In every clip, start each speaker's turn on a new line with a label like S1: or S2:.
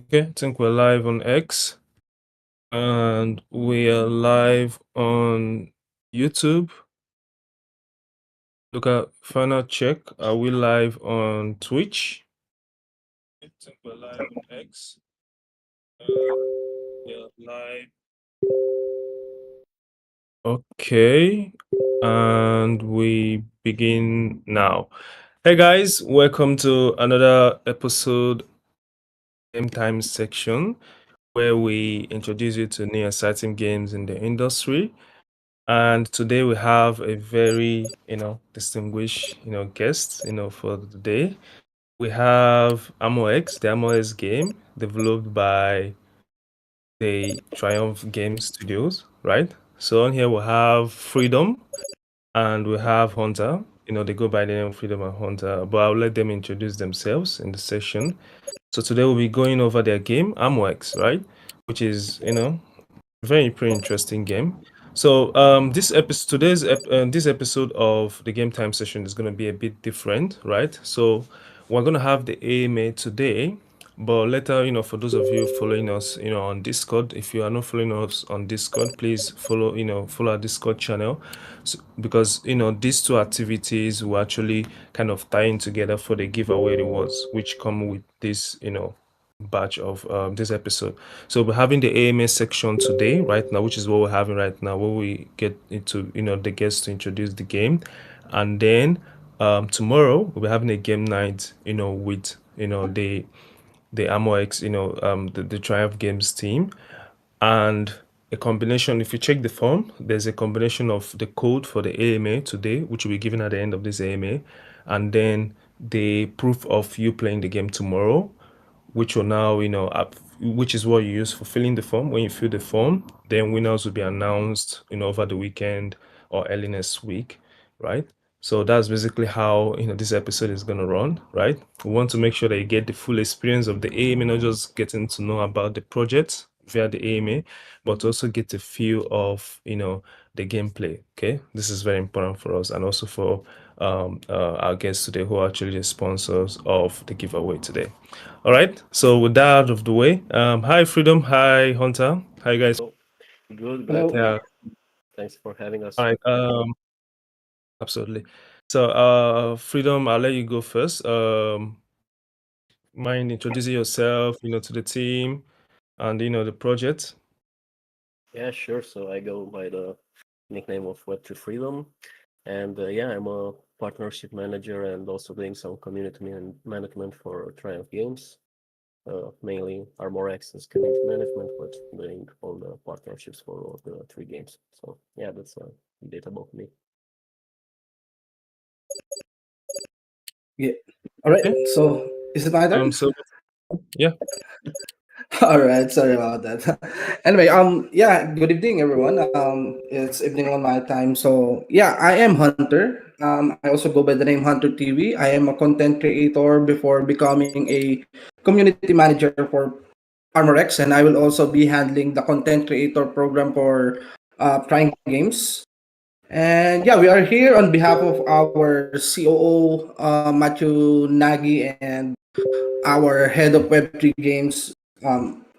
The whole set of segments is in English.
S1: Okay, I think we're live on X and we are live on YouTube. Look at final check. Are we live on Twitch? I think we're live on X. We're live. Okay, and we begin now. Hey guys, welcome to another episode GAIMtime section where we introduce you to new exciting games in the industry. And today we have a very, distinguished, guest, for the day. We have ArmourX, the ArmourX game developed by the Truimph Games Studios, right? So on here we have Freedom and we have Hunter. They go by the name Freedom and Hunter, but I'll let them introduce themselves in the session. So today we'll be going over their game, ArmourX, right? Which is, very pretty interesting game. So this episode of the game time session is going to be a bit different, right? So we're going to have the AMA today, but later, for those of you following us, on Discord, if you are not following us on Discord, please follow our Discord channel, because these two activities will actually kind of tie in together for the giveaway rewards, which come with this, batch of this episode. So we're having the AMA section today, right now, which is what we're having right now, where we get into the guests to introduce the game, and then tomorrow we'll be having a game night, with the ArmourX, the Triumph Games team, and a combination. If you check the form, there's a combination of the code for the AMA today, which will be given at the end of this AMA, and then the proof of you playing the game tomorrow, which will now, which is what you use for filling the form. When you fill the form, then winners will be announced, over the weekend or early next week, right? So that's basically how, this episode is going to run, right? We want to make sure that you get the full experience of the AMA, not just getting to know about the project via the AMA, but also get a feel of, the gameplay. Okay, this is very important for us and also for our guests today, who are actually the sponsors of the giveaway today. All right, so with that out of the way, hi Freedom, hi Hunter, hi guys.
S2: Oh, good, glad
S3: Hello.
S2: to be
S1: Yeah,
S2: here. Thanks for having
S1: all
S2: us.
S1: right, absolutely. So Freedom, I'll let you go first. Mind introducing yourself, to the team and the project.
S2: Yeah, sure. So I go by the nickname of Web3 Freedom. And yeah, I'm a partnership manager and also doing some community management for Triumph Games. Mainly ArmourX as community management, but doing all the partnerships for all the three games. So yeah, that's a bit about me.
S3: Yeah. All right.
S1: Okay.
S3: So is it my turn?
S1: So yeah.
S3: All right. Sorry about that. Anyway, yeah. Good evening, everyone. It's evening on my time. So yeah, I am Hunter. I also go by the name Hunter TV. I am a content creator before becoming a community manager for ArmourX, and I will also be handling the content creator program for Trying Games. And yeah, we are here on behalf of our COO, Matthew Nagy, and our head of Web3 Games,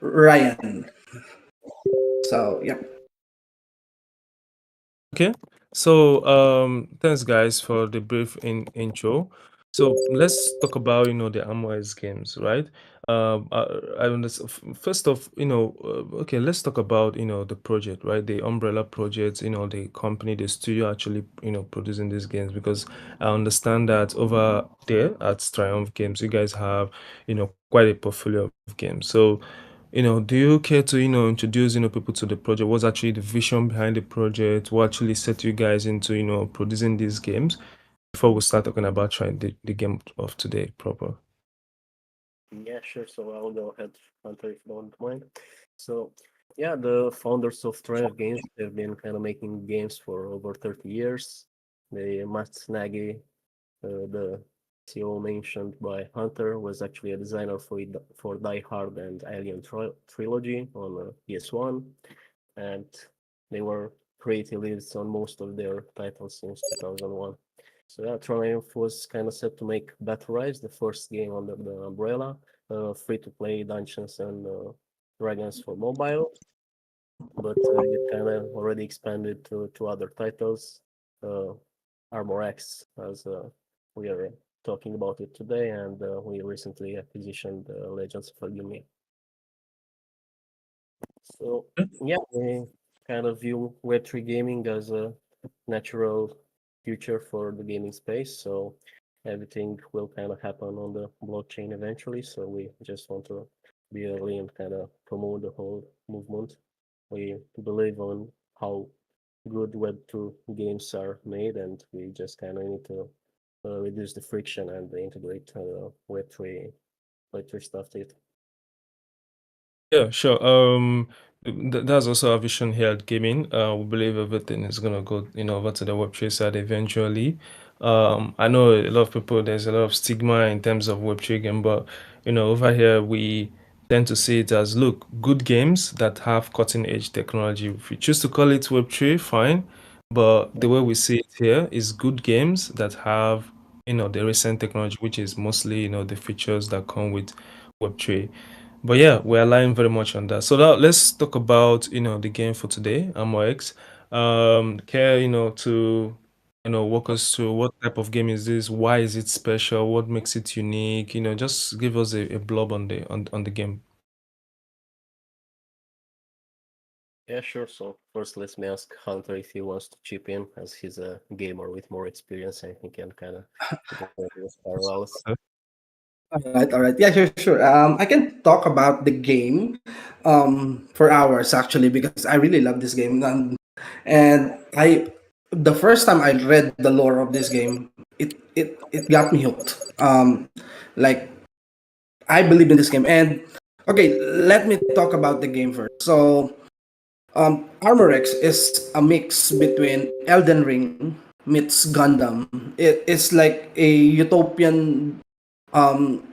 S3: Ryan. So, yeah.
S1: Okay. So thanks guys for the brief intro. So let's talk about the ArmourX games, right? I understand. First off, okay, let's talk about the project, right? The umbrella project, the company, the studio actually producing these games, because I understand that over there at Triumph Games, you guys have quite a portfolio of games. So do you care to, introduce, people to the project? What's actually the vision behind the project? What actually set you guys into, producing these games before we start talking about trying the game of today proper?
S2: Yeah, sure. So I'll go ahead, Hunter, if you don't mind. So yeah, the founders of Triumph Games have been kind of making games for over 30 years. Matt Nagy, the CEO mentioned by Hunter, was actually a designer for Die Hard and Alien Trilogy on PS1, and they were creative leads on most of their titles since 2001. So yeah, Triumph was kind of set to make Battle Rise, the first game under the umbrella, free-to-play Dungeons and Dragons for mobile, but it kind of already expanded to other titles. Uh, ArmourX, as we are talking about it today, and we recently acquisitioned Legends of Alchemy. So yeah, we kind of view Web3 gaming as a natural future for the gaming space. So everything will kind of happen on the blockchain eventually. So we just want to be early and kind of promote the whole movement. We believe on how good Web2 games are made, and we just kind of need to reduce the friction and integrate Web3 stuff to it.
S1: Yeah, sure. That's also our vision here at Gaming. We believe everything is gonna go, over to the Web3 side eventually. I know a lot of people, there's a lot of stigma in terms of Web3 game, but over here we tend to see it as, look, good games that have cutting edge technology. If you choose to call it Web3, fine. But the way we see it here is good games that have, the recent technology, which is mostly, the features that come with Web3. But yeah, we're relying very much on that. So now let's talk about, the game for today, ArmourX. Care, to, walk us through what type of game is this? Why is it special? What makes it unique? Just give us a blob on the game.
S2: Yeah, sure. So first, let me ask Hunter if he wants to chip in, as he's a gamer with more experience, and he can kind of go over those parallels.
S3: All right. Yeah, sure, sure. I can talk about the game for hours actually because I really love this game. And the first time I read the lore of this game, it got me hooked. Like I believe in this game. And okay, let me talk about the game first. So, ArmourX is a mix between Elden Ring meets Gundam. It's like a utopian um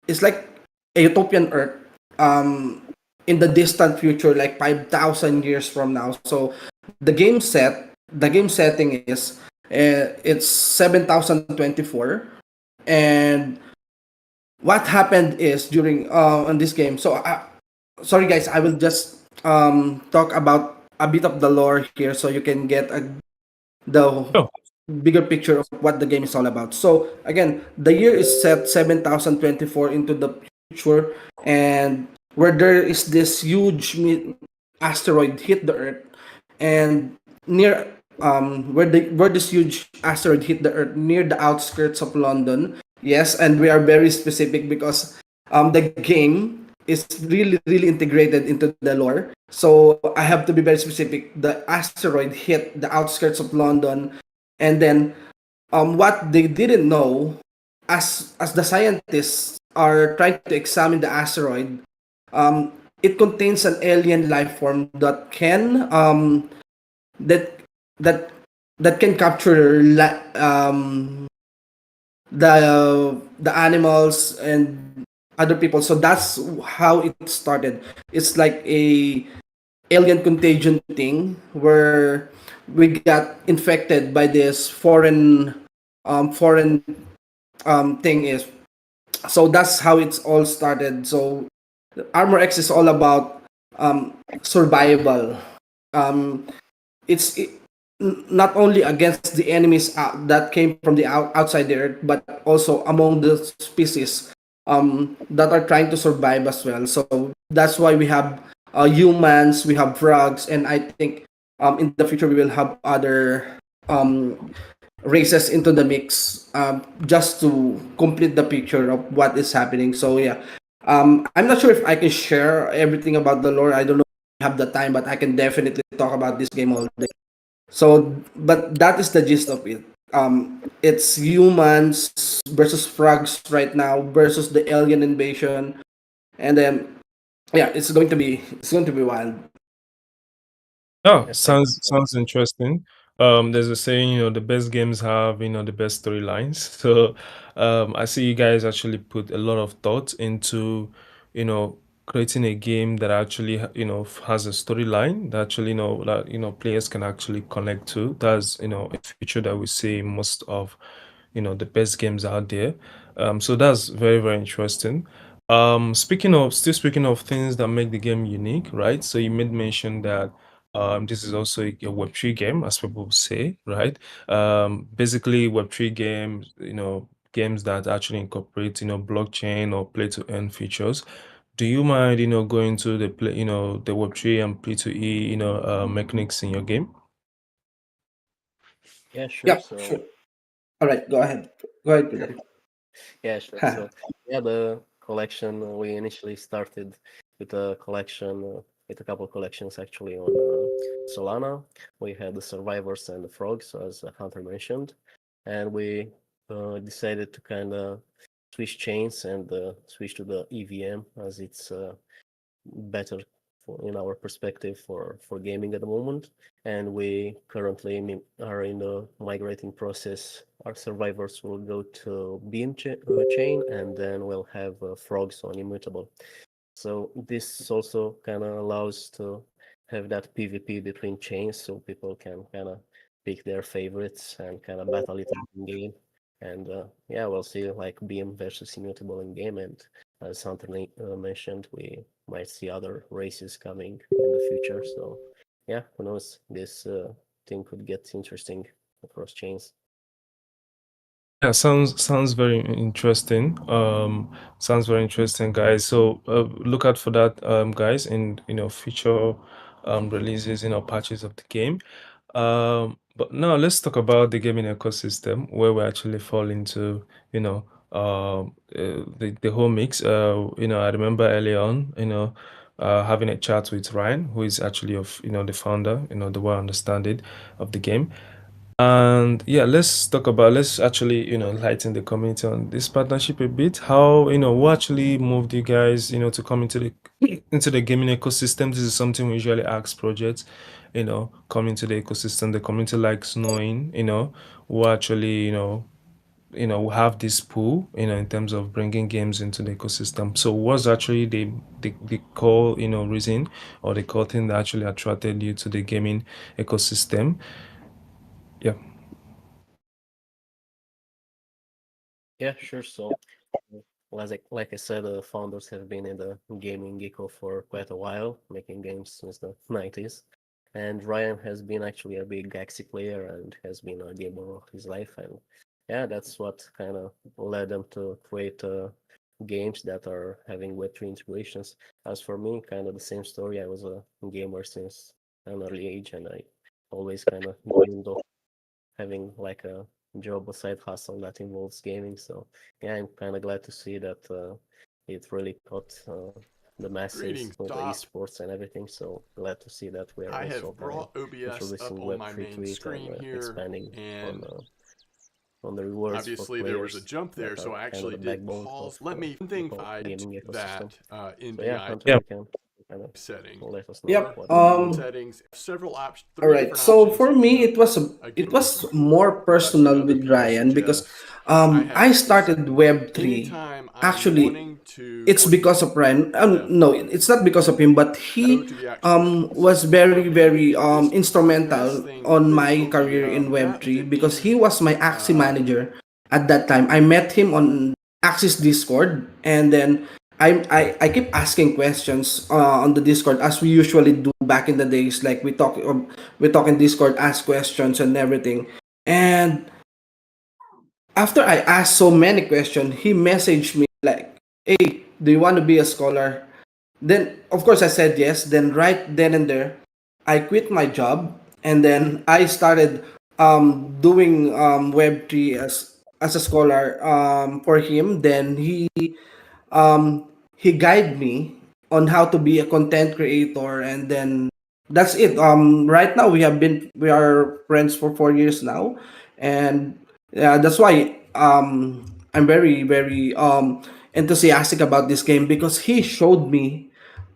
S3: it's like a utopian Earth um in the distant future, like 5,000 years from now. So the game setting is it's 7024, and what happened is during on this game. So sorry guys, I will just talk about a bit of the lore here so you can get the
S1: Oh,
S3: bigger picture of what the game is all about. So again, the year is set 7024 into the future, and where there is this huge asteroid hit the Earth, and near where this huge asteroid hit the Earth near the outskirts of London. Yes, and we are very specific because the game is really integrated into the lore. So I have to be very specific. The asteroid hit the outskirts of London, and then what they didn't know, as the scientists are trying to examine the asteroid, it contains an alien life form that that that can capture the animals and other people. So that's how it started. It's like a alien contagion thing where we got infected by this foreign thing is. So that's how it's all started. So ArmourX is all about survival. um it's not only against the enemies that came from the outside the earth, but also among the species that are trying to survive as well. So that's why we have humans, we have frogs, and I think in the future we will have other races into the mix, just to complete the picture of what is happening. So yeah, I'm not sure if I can share everything about the lore. I don't know if I have the time, but I can definitely talk about this game all day. So, but that is the gist of it. It's humans versus frogs right now versus the alien invasion, and then yeah, it's going to be wild.
S1: oh,
S2: Yeah, thanks.
S1: sounds interesting. There's a saying, the best games have, the best storylines. So, I see you guys actually put a lot of thought into, creating a game that actually, has a storyline that actually, that, players can actually connect to. That's, a feature that we see in most of, the best games out there. So that's very, very interesting. Speaking of things that make the game unique, right? So you made mention that this is also a Web3 game, as people say, right? Basically Web3 games, games that actually incorporate, blockchain or play to earn features. Do you mind, going to the play, the Web3 and P2E, mechanics in your game?
S2: Yeah, sure.
S3: Yeah,
S2: So
S3: sure. All right, go ahead. Go ahead, Peter.
S2: yeah, sure. So yeah, the collection we initially started with a collection with a couple collections actually on Solana. We had the survivors and the frogs, as Hunter mentioned, and we decided to kind of switch chains and switch to the EVM as it's better in our perspective for gaming at the moment. And we currently are in the migrating process. Our survivors will go to Beam chain, and then we'll have frogs on Immutable. So this also kind of allows to have that PvP between chains, so people can kind of pick their favorites and kind of battle it out in game. And yeah, we'll see like Beam versus Immutable in game. And as Hunter mentioned, we might see other races coming in the future. So yeah, who knows? This thing could get interesting across chains.
S1: Yeah, sounds very interesting. Sounds very interesting, guys. So look out for that, guys, in future releases, patches of the game. But now let's talk about the gaming ecosystem where we actually fall into, the whole mix. I remember early on, having a chat with Ryan, who is actually of, the founder, the way I understand it, of the game. And yeah, let's actually, lighten the community on this partnership a bit. How, what actually moved you guys, to come into the into the gaming ecosystem? This is something we usually ask projects, come into the ecosystem. The community likes knowing, who actually, have this pool, in terms of bringing games into the ecosystem. So what's actually the core, reason or the core thing that actually attracted you to the gaming ecosystem? Yeah.
S2: Yeah, sure. So like I said, the founders have been in the gaming eco for quite a while, making games since the 90s. And Ryan has been actually a big Galaxy player and has been a gamer all his life. And yeah, that's what kind of led them to create games that are having Web3 integrations. As for me, kind of the same story. I was a gamer since an early age, and I always kind of dreamed of having like a job or side hustle that involves gaming. So yeah, I'm kind of glad to see that it really caught the masses
S4: Greetings,
S2: with the
S4: Dop.
S2: esports and everything. So glad to see that we are
S4: I
S2: also
S4: have
S2: kind of
S4: brought OBS
S2: introducing
S4: up on my
S2: Web3 to
S4: main
S2: it and
S4: screen here,
S2: expanding
S4: and
S2: on the rewards for
S4: obviously there was a
S2: players
S4: jump there,
S2: that
S4: so
S2: are
S4: I
S2: kind of
S4: actually
S2: the
S4: did
S2: backbone of
S4: pause. Let me one
S2: the
S4: thing
S2: whole
S4: I
S2: gaming ecosystem.
S4: that in
S2: So
S4: the
S2: yeah,
S4: I
S2: Hunter,
S1: Yeah.
S2: you can kind of
S4: setting.
S2: let us know
S3: Yep.
S2: what
S4: Settings, several options,
S3: All
S4: three
S3: right.
S4: different
S3: So
S4: options.
S3: for me, it was it
S4: Again,
S3: was more
S4: as
S3: personal
S4: other
S3: with
S4: people
S3: Ryan because
S4: suggest, I
S3: I
S4: have
S3: started Web3.
S4: anytime I'm
S3: Actually,
S4: wanting to
S3: it's because of Ryan. No, it's not because of him, but
S4: go
S3: he
S4: to the actual
S3: was very very
S4: this
S3: instrumental
S4: thing
S3: on
S4: with
S3: my career in
S4: that
S3: Web3 because
S4: being
S3: he was my Axie manager at that time. I met him on Axis Discord, and then I keep asking questions on the Discord as we usually do back in the days. Like we talk in Discord, ask questions and everything. And after I asked so many questions, he messaged me like, "Hey, do you want to be a scholar?" Then, of course, I said yes. Then, right then and there, I quit my job, and then I started doing Web3 as a scholar for him. Then he guided me on how to be a content creator, and then that's it. Right now we are friends for 4 years now, and yeah, that's why I'm very very enthusiastic about this game because he showed me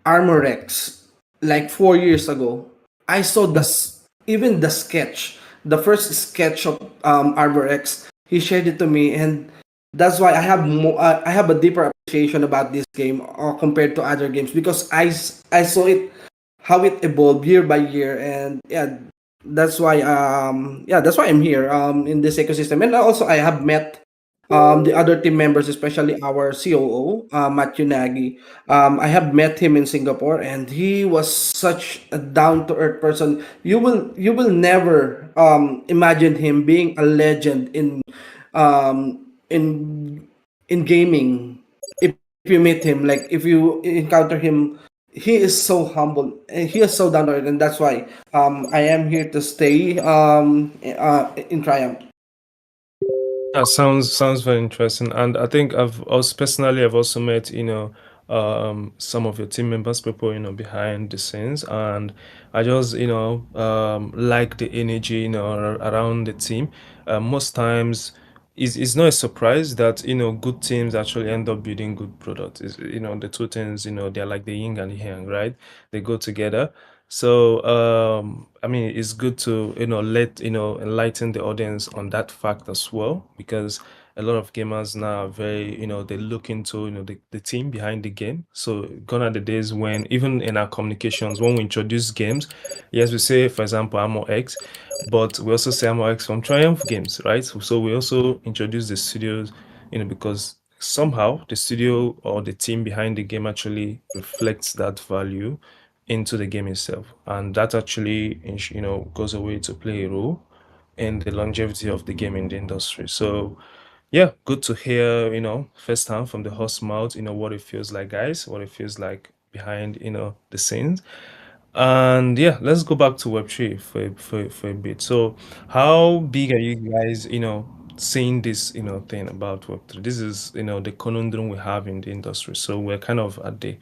S3: ArmourX like 4 years ago. I saw even the sketch, the first sketch of ArmourX. He shared it to me, and that's why I have a deeper appreciation about this game compared to other games because I saw it how it evolved year by year, and yeah, that's why I'm here in this ecosystem, and also I have met the other team members, especially our COO, Matthew Nagy. I have met him in Singapore, and he was such a down to earth person. You will never imagine him being a legend um, in in gaming. If you meet him, like if you encounter him, he is so humble. He is so down to earth, and that's why I am here to stay in Triumph.
S1: That sounds very interesting, and I think I've also met some of your team members, people behind the scenes, and I just like the energy around the team. Most times, it's not a surprise that good teams actually end up building good products. The two things they're like the yin and the yang, right? They go together. So, I mean, it's good to, let, enlighten the audience on that fact as well, because a lot of gamers now are very, they look into, the team behind the game. So gone are the days when even in our communications, when we introduce games, yes, we say, for example, ArmourX, but we also say ArmourX from Triumph Games, right? So we also introduce the studios, because somehow the studio or the team behind the game actually reflects that value into the game itself, and that actually goes away to play a role in the longevity of the game in the industry. So yeah, good to hear firsthand from the horse mouth what it feels like, guys, what it feels like behind the scenes. And yeah, let's go back to Web3 for a bit. So how big are you guys seeing this thing about Web3? This is the conundrum we have in the industry. So we're kind of at the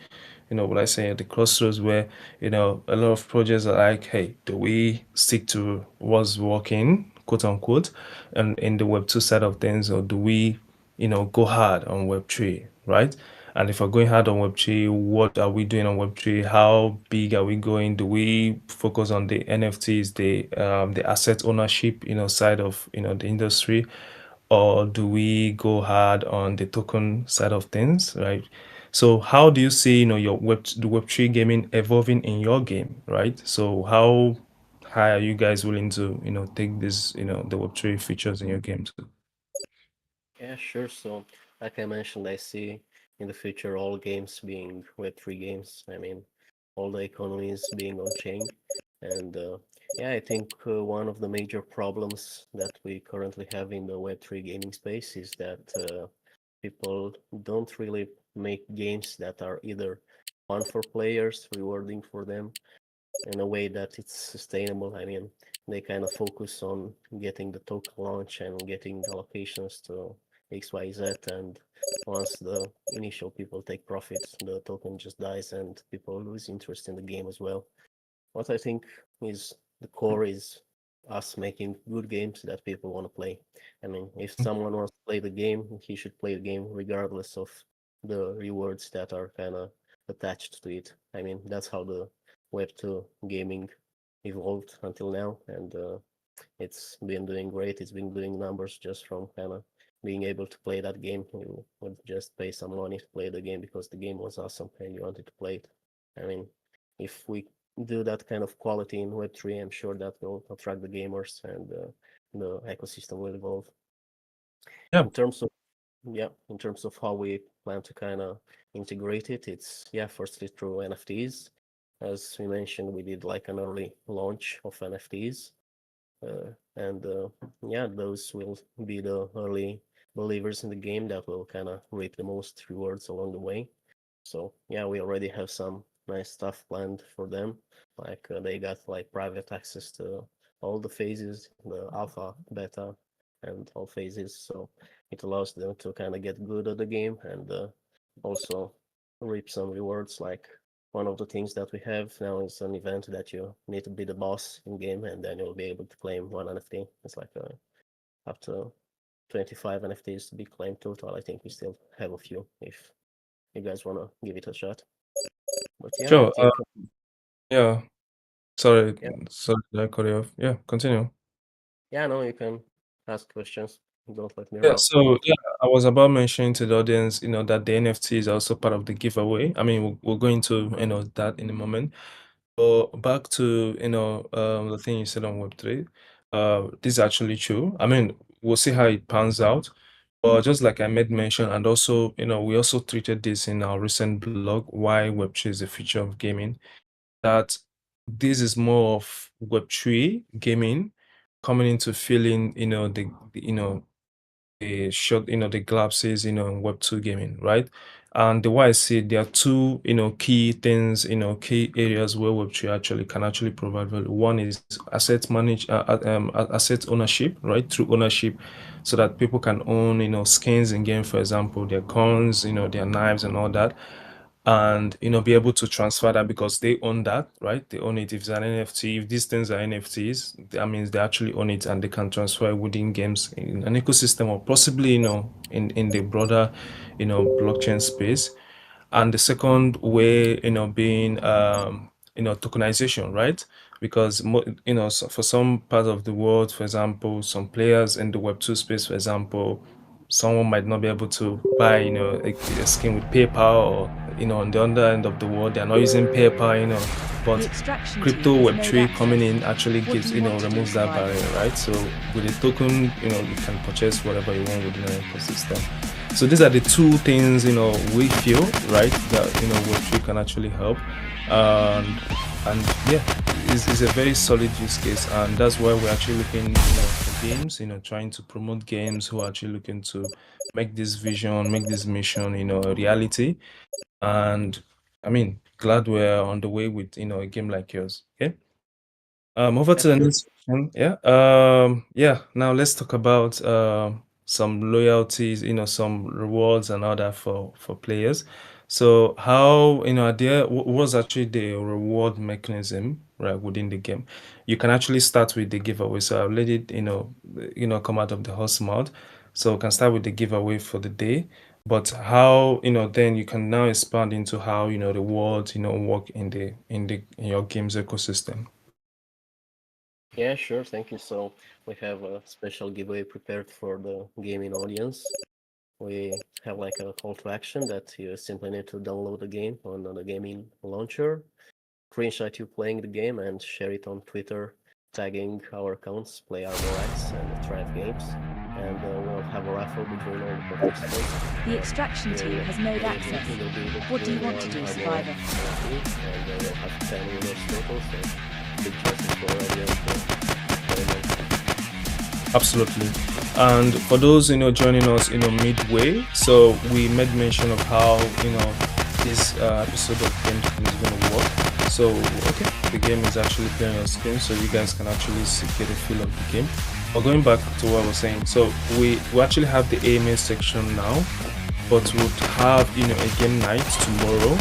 S1: what I say, at the crossroads where, a lot of projects are like, hey, do we stick to what's working, quote unquote, and in the Web2 side of things, or do we, go hard on Web3, right? And if we're going hard on Web3, what are we doing on Web3? How big are we going? Do we focus on the NFTs, the asset ownership, side of, the industry? Or do we go hard on the token side of things, right? So how do you see, the Web3 gaming evolving in your game, right? So how high are you guys willing to, take this, the Web3 features in your game to?
S2: Yeah, sure. So, like I mentioned, I see in the future all games being Web3 games. I mean, all the economies being on chain. And yeah, I think one of the major problems that we currently have in the Web3 gaming space is that people don't really make games that are either fun for players, rewarding for them, in a way that it's sustainable. I mean, they kind of focus on getting the token launch and getting allocations to XYZ, and once the initial people take profits, the token just dies and people lose interest in the game as well. What I think is the core is us making good games that people want to play. I mean, if someone wants to play the game, he should play the game regardless of the rewards that are kind of attached to it. I mean, that's how the Web2 gaming evolved until now, and it's been doing great. It's been doing numbers just from kind of being able to play that game. You would just pay some money to play the game because the game was awesome and you wanted to play it. I mean, if we do that kind of quality in Web3, I'm sure that will attract the gamers and the ecosystem will evolve.
S1: Yeah.
S2: In terms of in terms of how we plan to kind of integrate it, it's firstly through NFTs. As we mentioned, we did like an early launch of NFTs, and those will be the early believers in the game that will kind of reap the most rewards along the way. So yeah, we already have some nice stuff planned for them. Like they got like private access to all the phases, the alpha, beta, and all phases. So it allows them to kind of get good at the game and also reap some rewards. Like one of the things that we have now is an event that you need to be the boss in game, and then you'll be able to claim one NFT. It's like up to 25 NFTs to be claimed total. I think we still have a few if you guys want to give it a shot. But yeah, I
S1: Sure.
S2: think
S1: Yeah. Sorry,
S2: yeah,
S1: sorry, did I cut you off? Yeah, continue.
S2: yeah, no, you can ask questions. Don't let me
S1: Yeah,
S2: run.
S1: so yeah, I was about mentioning to the audience, that the NFT is also part of the giveaway. I mean, we'll go into, that in a moment. But back to, the thing you said on Web3, this is actually true. I mean, we'll see how it pans out. But just like I made mention, and also, we also treated this in our recent blog, why Web3 is the future of gaming, that this is more of Web3 gaming coming into filling, the short, the glasses, in Web2 gaming, right? And the way I see it, there are two, key things, key areas where Web3 actually can actually provide value. One is asset ownership, right? Through ownership, so that people can own, skins in game, for example, their guns, their knives and all that, and be able to transfer that because they own that, right? They own it. If it's an NFT, if these things are NFTs, that means they actually own it and they can transfer it within games in an ecosystem, or possibly in the broader blockchain space. And the second way, being tokenization, right? Because so for some part of the world, for example, some players in the Web2 space, for example, someone might not be able to buy a skin with PayPal, or on the other end of the world they're not using PayPal, but crypto Web3 coming in actually gives removes that barrier, right? So with a token, you can purchase whatever you want within an ecosystem. So these are the two things we feel, right, that Web3 can actually help. And yeah, it's a very solid use case, and that's why we're actually looking for games, trying to promote games who are actually looking to make this vision, make this mission a reality. And I mean, glad we're on the way with a game like yours. Okay. Over to the next section. Yeah. Yeah. Now let's talk about some loyalties, some rewards and all that for players. So how there what was actually the reward mechanism, right, within the game? You can actually start with the giveaway. So I'll let it come out of the horse mouth. So we can start with the giveaway for the day. But how then you can now expand into how rewards work in your game's ecosystem.
S2: Yeah, sure. Thank you. So we have a special giveaway prepared for the gaming audience. We have like a call to action that you simply need to download the game on the gaming launcher, screenshot you playing the game, and share it on Twitter, tagging our accounts, Play ArmourX and Truimph Games. And we'll have a raffle between all the participants.
S5: The extraction team has node access. What do you want to do, Survivor?
S2: And we'll have 10 winners total, so big chances for everyone.
S1: Absolutely. And for those joining us midway, so we made mention of how this episode of GAIMtime is going to work. So okay, the game is actually playing on screen, so you guys can actually get a feel of the game. But going back to what I was saying, so we actually have the AMA section now, but we'll have a game night tomorrow,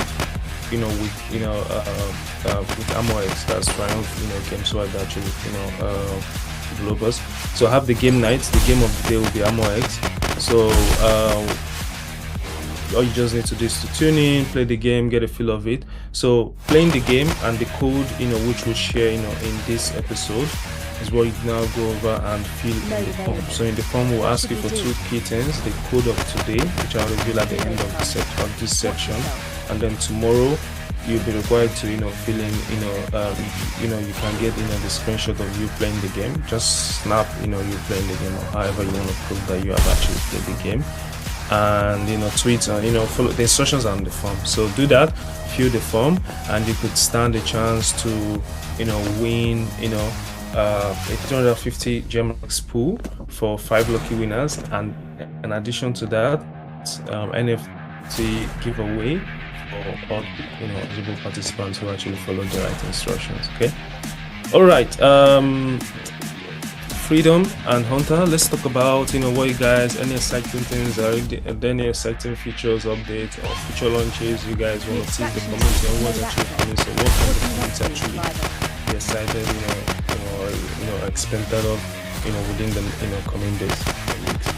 S1: with ArmourX, that's Truimph Games, who are actually Globus. So I have the game night. The game of the day will be ArmourX. So all you just need to do is to tune in, play the game, get a feel of it. So playing the game and the code which we'll share in this episode is what you now go over and fill in the form. So in the form we'll ask you for two key things: the code of today, which I'll reveal at the end of this section, and then tomorrow you'll be required to fill in you can get the screenshot of you playing the game. Just snap you playing the game, or however you want to prove that you have actually played the game, and tweet and follow the instructions on the form. So do that, fill the form, and you could stand a chance to win a 350 GMRX pool for 5 lucky winners, and in addition to that, NFT giveaway for all eligible participants who actually follow the right instructions. Okay. All right. Freedom and Hunter, let's talk about what you guys, any exciting things, are there any exciting features, updates, or feature launches you guys want to see in the community, and what's actually coming? So what can the community actually be excited or expected of within the coming days or weeks?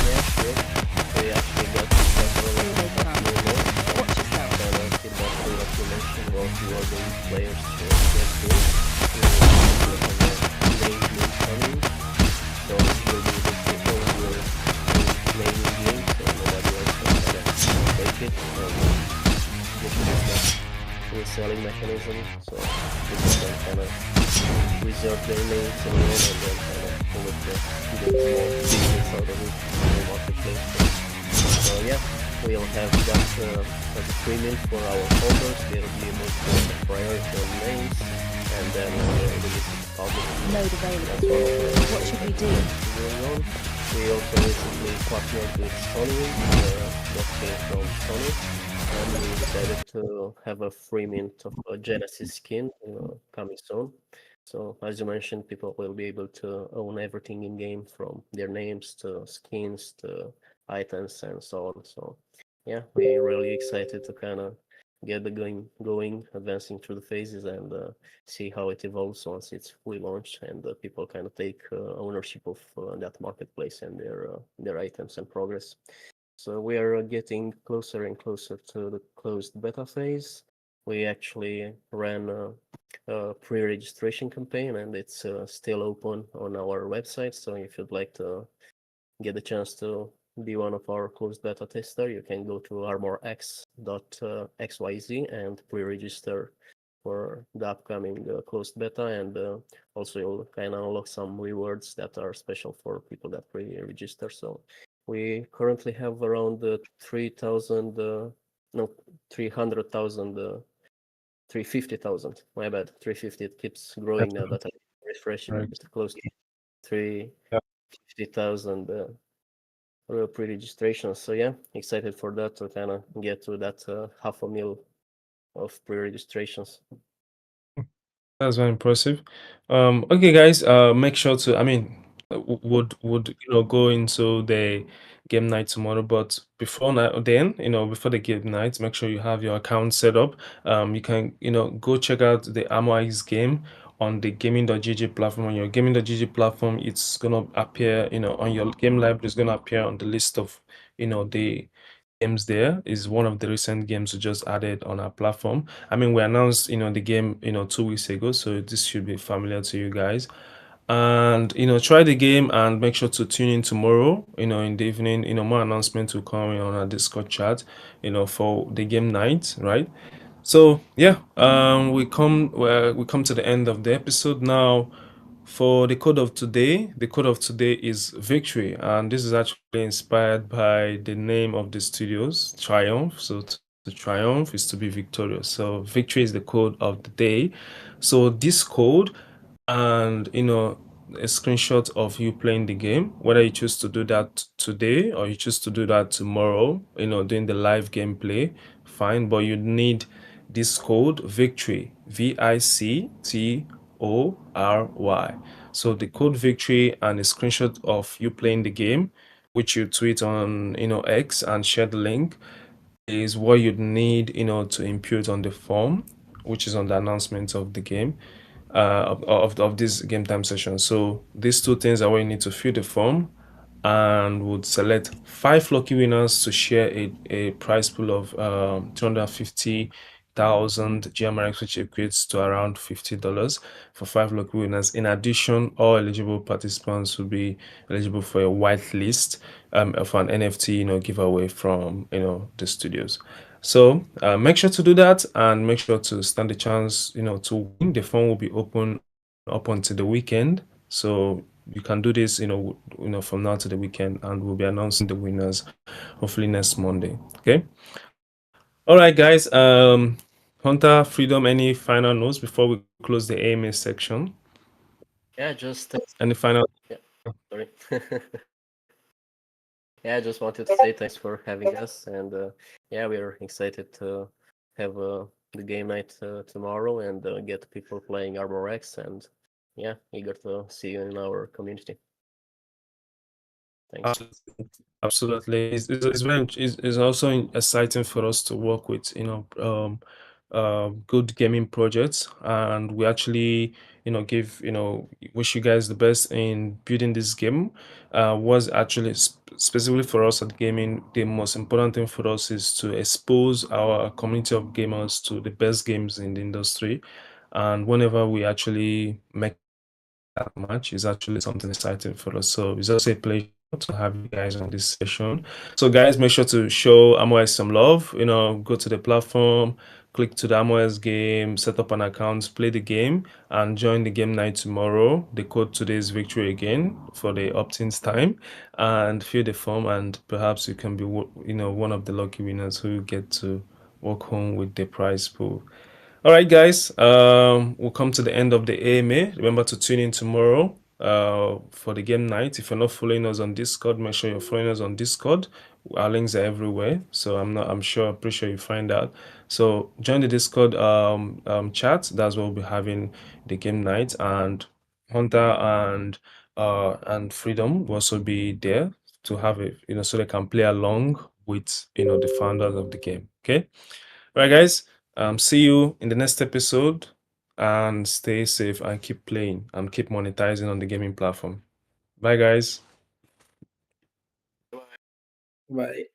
S2: Yeah, sure. We actually got several rewarding players to get through. So we'll be the people who are playing games, so nobody else can take it. Reselling mechanism, so people can kind of reserve their names and then kind of hopefully to get more business out of it in the marketplace. So yeah, we'll have that as a premium for our holders. There'll be multiple priority on names, and then we'll release it publicly.
S5: Mode available.
S2: That's one of the
S5: What should we do?
S2: going on. We also recently partnered with Sony, blockchain from Sony, and we decided to have a free mint of a Genesis skin coming soon. So as you mentioned, people will be able to own everything in game, from their names to skins to items and so on. So yeah, we're really excited to kind of get the game going, advancing through the phases, and see how it evolves once it's fully launched, and people kind of take ownership of that marketplace and their items and progress. So we are getting closer and closer to the closed beta phase. We actually ran a pre-registration campaign, and it's still open on our website. So if you'd like to get the chance to be one of our closed beta tester, you can go to ArmourX.xyz and pre-register for the upcoming closed beta, and also you'll kind of unlock some rewards that are special for people that pre-register. So we currently have around 3,000, no, 300,000, 350,000. My bad, 350. It keeps growing now that I refresh it.
S1: Right.
S2: It's close to
S1: Yeah.
S2: 350,000 pre-registrations. So yeah, excited for that to kind of get to that 500,000 of pre-registrations.
S1: That's very impressive. Okay, guys. Make sure to. I mean, would go into the game night tomorrow, but before then, before the game night, make sure you have your account set up. You can go check out the ArmourX game on the gaming.gg platform. On your gaming.gg platform, it's gonna appear. On your game library, it's gonna appear on the list of the games. There is one of the recent games we just added on our platform. I mean, we announced the game 2 weeks ago, so this should be familiar to you guys. And try the game and make sure to tune in tomorrow in the evening. More announcements will come in on our Discord chat for the game night, right? So yeah, we come to the end of the episode now. For the code of today, is victory, and this is actually inspired by the name of the studios, Triumph. So to triumph is to be victorious. So victory is the code of the day. So this code, and a screenshot of you playing the game, whether you choose to do that today or you choose to do that tomorrow, doing the live gameplay, fine, but you need this code victory, VICTORY. So the code victory and a screenshot of you playing the game, which you tweet on X and share the link, is what you'd need to input on the form, which is on the announcement of the game, of this game time session. So these two things are what you need to fill the form, and would select 5 lucky winners to share a prize pool of 250,000 GMRX, which equates to around $50 for 5 lucky winners. In addition, all eligible participants will be eligible for a whitelist of an NFT giveaway from the studios. So make sure to do that, and make sure to stand the chance to win. The phone will be open up until the weekend, so you can do this from now to the weekend, and we'll be announcing the winners hopefully next Monday. Okay, all right, guys. Hunter, Freedom, any final notes before we close the AMA section?
S2: Yeah, just
S1: Any final?
S2: sorry. Yeah, I just wanted to say thanks for having us, and yeah, we're excited to have the game night tomorrow, and get people playing ArmourX, and yeah, eager to see you in our community. Thanks.
S1: Absolutely. It's also exciting for us to work with good gaming projects, and we actually give wish you guys the best in building this game. Was actually specifically for us at gaming, the most important thing for us is to expose our community of gamers to the best games in the industry, and whenever we actually make that much is actually something exciting for us. So it's also a pleasure to have you guys on this session. So guys, make sure to show ArmourX some love. Go to the platform, click to the ArmourX game, set up an account, play the game, and join the game night tomorrow. The code today is victory again for the opt-ins time, and fill the form, and perhaps you can be one of the lucky winners who get to walk home with the prize pool. All right, guys, we'll come to the end of the AMA. Remember to tune in tomorrow for the game night. If you're not following us on Discord, make sure you're following us on Discord. Our links are everywhere, so I'm pretty sure you find out. So join the Discord chat. That's where we'll be having the game night, and Hunter and Freedom will also be there to have it, so they can play along with the founders of the game. Okay, all right, guys. See you in the next episode, and stay safe and keep playing and keep monetizing on the gaming platform. Bye, guys.
S3: Bye.